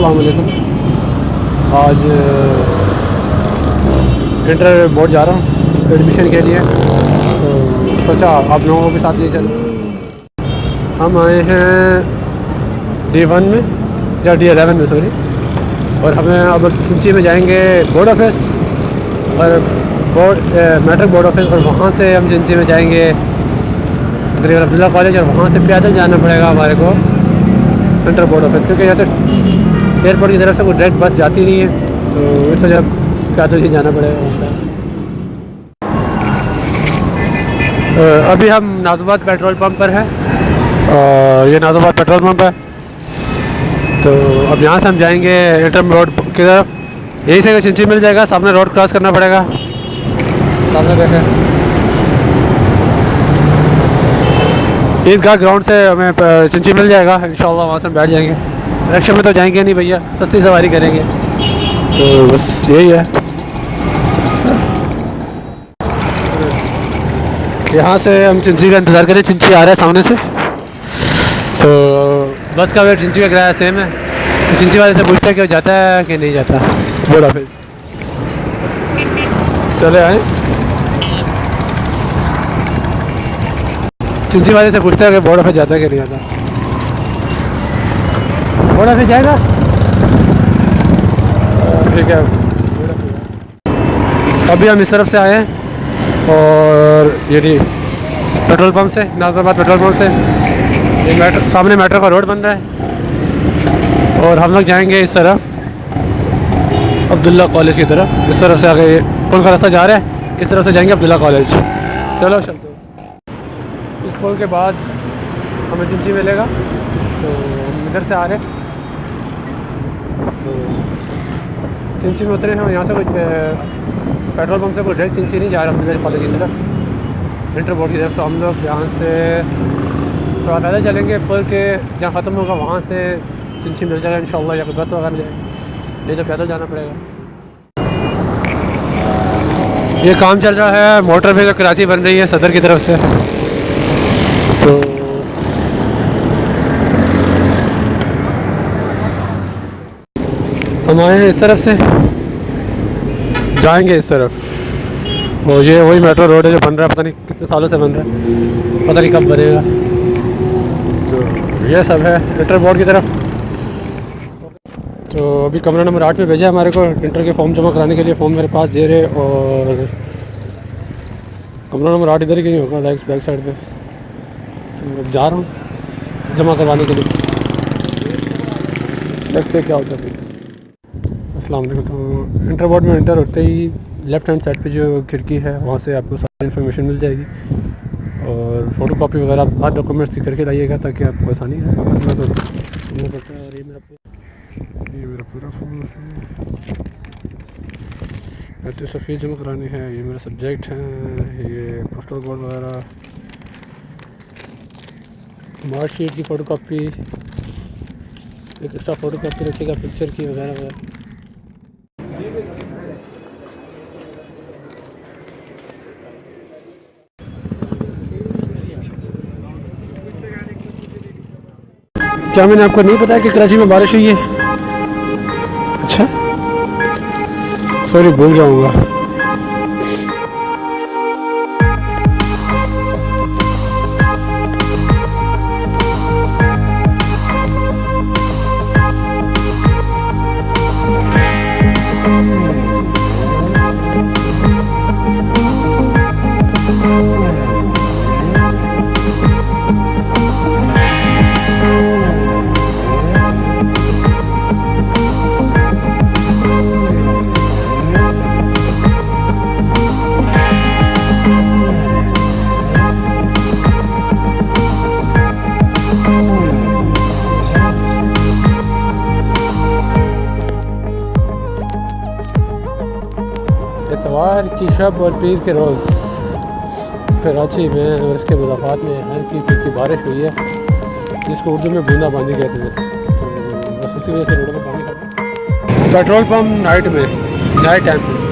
अस्सलाम वालेकुम। आज इंटर बोर्ड जा रहा हूँ एडमिशन के लिए, तो सोचा आप लोगों को भी साथ ले चलो। हम आए हैं D1 में या D11 में सॉरी, और हमें अब चिंची में जाएंगे बोर्ड ऑफिस और मैट्रिक बोर्ड ऑफिस, और वहाँ से हम चिंची में जाएंगे तकरीबन अब्दुल्ला कॉलेज, और वहाँ से पैदल जाना पड़ेगा हमारे को सेंट्रल बोर्ड ऑफिस, क्योंकि यहाँ से एयरपोर्ट की तरफ से कोई डायरेक्ट बस जाती नहीं है, तो इस वजह पैदल ही जाना पड़ेगा। अभी हम नाज़िबाद पेट्रोल पंप पर हैं, और ये नाज़िबाद पेट्रोल पंप है। तो अब यहाँ से हम जाएंगे इंटरम रोड की तरफ, यहीं से चिंची मिल जाएगा, सामने रोड क्रॉस करना पड़ेगा। सामने देखें, ईदगाह ग्राउंड से हमें चिंची मिल जाएगा इंशाल्लाह, वहाँ से हम बैठ जाएंगे। रिक्शा में तो जाएंगे नहीं भैया, सस्ती सवारी करेंगे, तो बस यही है। यहाँ से हम चिंची का इंतज़ार करें, चिंची आ रहा है सामने से, तो बस का वेट चिंची का किराया सेम है। तो चिंची वाले से पूछते हैं कि वो जाता है कि नहीं जाता बोर्ड ऑफिस। चले आए, चिंची वाले से पूछते हैं कि बोर्ड ऑफिस जाता है कि नहीं जाता। बोर्ड ऑफिस जाएगा, ठीक है। अभी हम इस तरफ से आए हैं, और ये पेट्रोल पंप से, नाज़िबाद पेट्रोल पंप से ये सामने मेट्रो का रोड बन रहा है, और हम लोग जाएंगे इस तरफ अब्दुल्ला कॉलेज की तरफ। इस तरफ से आगे पुल का रास्ता जा रहा है, इस तरफ से जाएंगे अब्दुल्ला कॉलेज। चलो चलते। इस पुल के बाद हमें चिंची मिलेगा, तो हम इधर से आ रहे हैं, तो चिंची में उतरे हैं। यहाँ से कुछ पेट्रोल पंप से कोई डायरेक्ट चिंची नहीं जा रहा मेरे कॉलेज की तरफ, इंटर बोर्ड की तरफ। तो हम लोग यहाँ से थोड़ा पैदल चलेंगे, पुल के जहाँ ख़त्म होगा वहाँ से चिंची मिल जाएगा इंशाल्लाह, या कोई बस वगैरह मिल जाएगी, नहीं तो पैदल जाना पड़ेगा। ये काम चल रहा है, मोटर वे कराची बन रही है सदर की तरफ से, तो हम आए हैं इस तरफ से, जाएंगे इस तरफ। और ये वही मेट्रो रोड है जो बन रहा है, पता नहीं कितने सालों से बन रहा है, पता नहीं कब बनेगा। तो ये सब है इंटर बोर्ड की तरफ। तो अभी कमरा नंबर 8 में भेजा हमारे को इंटर के फॉर्म जमा कराने के लिए। फॉर्म मेरे पास दे रहे, और कमरा नंबर 8 इधर ही कहीं होगा, बैक साइड पे। तो जा रहा हूँ जमा करवाने के लिए, देखते क्या होता है। अस्सलाम वालेकुम। तो इंटर बोर्ड में इंटर होते ही लेफ़्ट हैंड साइड पे जो खिड़की है, वहाँ से आपको सारी इन्फॉर्मेशन मिल जाएगी, और फ़ोटो कॉपी वगैरह हर डॉक्यूमेंट्स की करके लाइएगा, ताकि आपको आसानी है। और ये मेरा पूरा फॉर्म है, तो सब फीस जमा करानी है। ये मेरा सब्जेक्ट है, ये पोस्टल कोड वगैरह, मार्कशीट की फ़ोटो कॉपी, एक एक्स्ट्रा फ़ोटो कॉपी रखिएगा पिक्चर की वगैरह वगैरह। क्या मैंने आपको नहीं बताया कि कराची में बारिश हुई है? अच्छा, सॉरी, भूल जाऊंगा। इतवार की शब और पीर के रोज़ कराची में और इसके मुदाफ़ात में हल्की फुल्की बारिश हुई है, जिसको उर्दू में बूंदाबांदी कहते हैं। तो बस इसी वजह से रोडों पर पानी खड़ा है। पेट्रोल पम्प नाइट में, नाइट टाइम में